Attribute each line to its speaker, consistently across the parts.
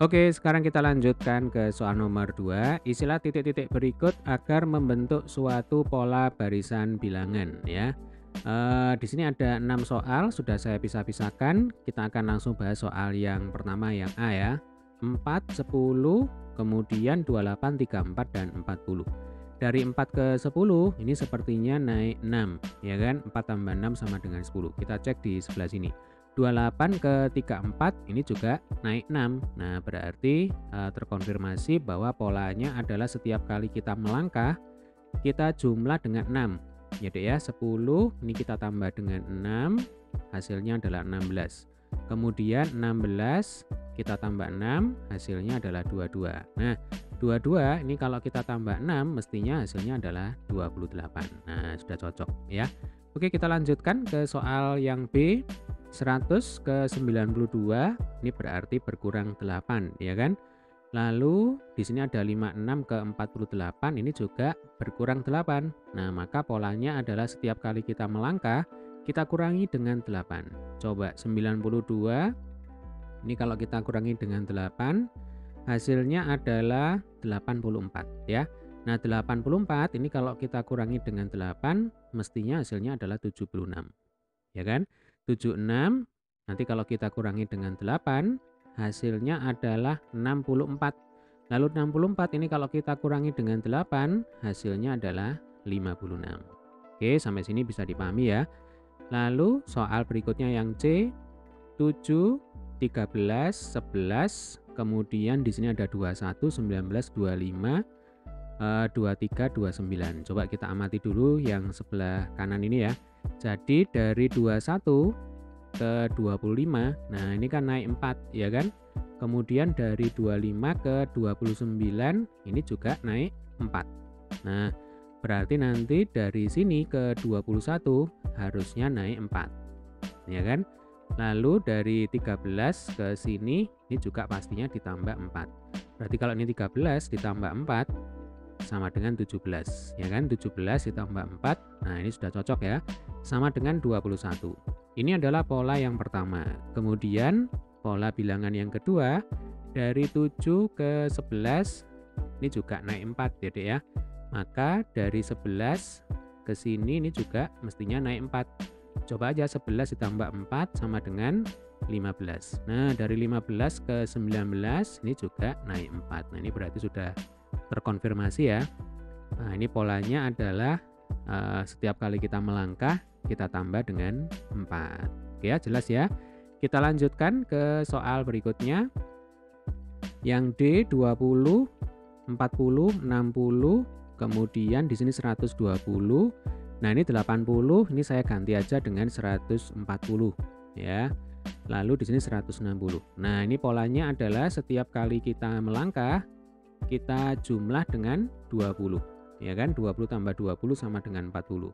Speaker 1: Oke, sekarang kita lanjutkan ke soal nomor 2. Isilah titik-titik berikut agar membentuk suatu pola barisan bilangan ya. Di sini ada 6 soal, sudah saya pisah-pisahkan. Kita akan langsung bahas soal yang pertama yang A ya. 4, 10, kemudian 28, 34, dan 40. Dari 4 ke 10 ini sepertinya naik 6, ya kan? 4 tambah 6 sama dengan 10. Kita cek di sebelah sini. 28 ke 34 ini juga naik 6. Nah, berarti terkonfirmasi bahwa polanya adalah setiap kali kita melangkah, kita jumlah dengan 6. Ya, Dek ya, 10 ini kita tambah dengan 6, hasilnya adalah 16. Kemudian 16 kita tambah 6, hasilnya adalah 22. Nah, 22 ini kalau kita tambah 6 mestinya hasilnya adalah 28. Nah, sudah cocok ya. Oke, kita lanjutkan ke soal yang B. 100 ke 92 ini berarti berkurang 8, ya kan? Lalu di sini ada 56 ke 48 ini juga berkurang 8. Nah, maka polanya adalah setiap kali kita melangkah, kita kurangi dengan 8. Coba 92 ini kalau kita kurangi dengan 8, hasilnya adalah 84 ya. Nah, 84 ini kalau kita kurangi dengan 8, mestinya hasilnya adalah 76. Ya kan? 76 nanti kalau kita kurangi dengan 8, hasilnya adalah 64. Lalu 64 ini kalau kita kurangi dengan 8, hasilnya adalah 56. Oke, sampai sini bisa dipahami ya. Lalu soal berikutnya yang C, 7, 13, 11, kemudian di sini ada 21, 19, 25, 23, 29. Coba kita amati dulu yang sebelah kanan ini ya. Jadi dari 21 ke 25, nah ini kan naik 4 ya kan. Kemudian dari 25 ke 29 ini juga naik 4. Nah, berarti nanti dari sini ke 21 harusnya naik 4. Ya kan? Lalu dari 13 ke sini ini juga pastinya ditambah 4. Berarti kalau ini 13 ditambah 4 sama dengan 17, ya kan? 17 ditambah 4, nah ini sudah cocok ya, sama dengan 21. Ini adalah pola yang pertama. Kemudian pola bilangan yang kedua, dari 7 ke 11, ini juga naik 4 ya Dek ya. Maka dari 11 ke sini ini juga mestinya naik 4. Coba aja 11 ditambah 4 sama dengan 15. Nah, dari 15 ke 19 ini juga naik 4. Nah, ini berarti sudah terkonfirmasi ya. Nah, ini polanya adalah setiap kali kita melangkah kita tambah dengan 4. Oke ya, jelas ya. Kita lanjutkan ke soal berikutnya. Yang D 20, 40, 60, kemudian di sini 120. Nah, ini 80, ini saya ganti aja dengan 140 ya. Lalu di sini 160. Nah, ini polanya adalah setiap kali kita melangkah kita jumlah dengan 20, ya kan? 20 tambah 20 sama dengan 40.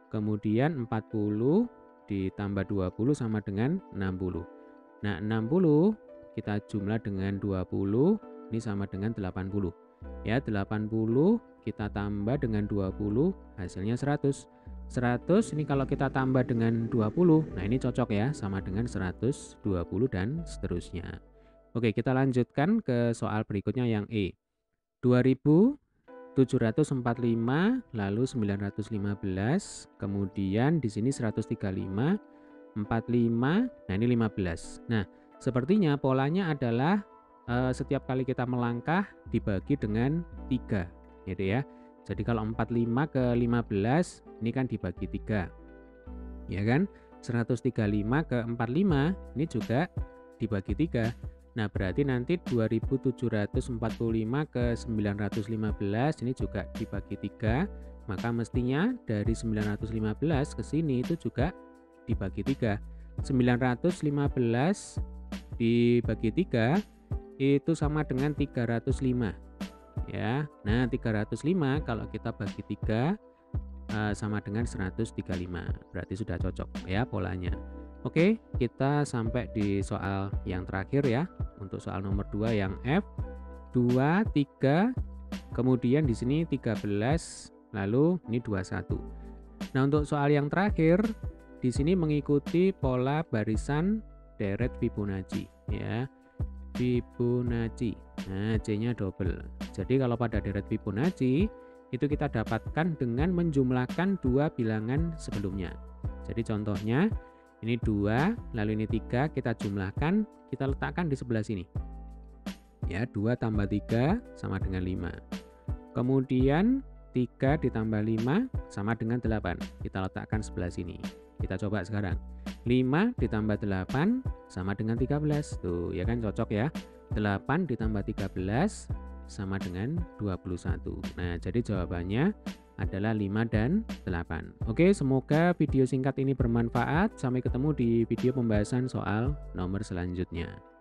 Speaker 1: Kemudian 40 ditambah 20 sama dengan 60. Nah, 60 kita jumlah dengan 20, ini sama dengan 80. Ya, 80 kita tambah dengan 20, hasilnya 100. 100 ini kalau kita tambah dengan 20, nah ini cocok ya, sama dengan 120 dan seterusnya. Oke, kita lanjutkan ke soal berikutnya yang E. 2745 lalu 915, kemudian di sini 135, 45, nah ini 15. Nah, sepertinya polanya adalah setiap kali kita melangkah dibagi dengan 3 gitu ya. Jadi kalau 45 ke 15 ini kan dibagi 3. Ya kan? 135 ke 45 ini juga dibagi 3. Nah, berarti nanti 2745 ke 915 ini juga dibagi 3, maka mestinya dari 915 ke sini itu juga dibagi 3. 915 dibagi 3 itu sama dengan 305 ya. Nah, 305 kalau kita bagi 3 sama dengan 135. Berarti sudah cocok ya polanya. Oke, kita sampai di soal yang terakhir ya. Untuk soal nomor 2 yang F, 2, 3, kemudian di sini 13, lalu ini 21. Nah, untuk soal yang terakhir, di sini mengikuti pola barisan deret Fibonacci ya. Fibonacci. Nah, C-nya double. Jadi kalau pada deret Fibonacci itu kita dapatkan dengan menjumlahkan dua bilangan sebelumnya. Jadi contohnya ini 2, lalu ini 3, kita jumlahkan, kita letakkan di sebelah sini. Ya, 2 tambah 3 sama dengan 5. Kemudian 3 ditambah 5 sama dengan 8. Kita letakkan sebelah sini. Kita coba sekarang. 5 ditambah 8 sama dengan 13. Tuh, ya kan cocok ya. 8 ditambah 13 sama dengan 21. Nah, jadi jawabannya adalah 5 dan 8. Oke, semoga video singkat ini bermanfaat. Sampai ketemu di video pembahasan soal nomor selanjutnya.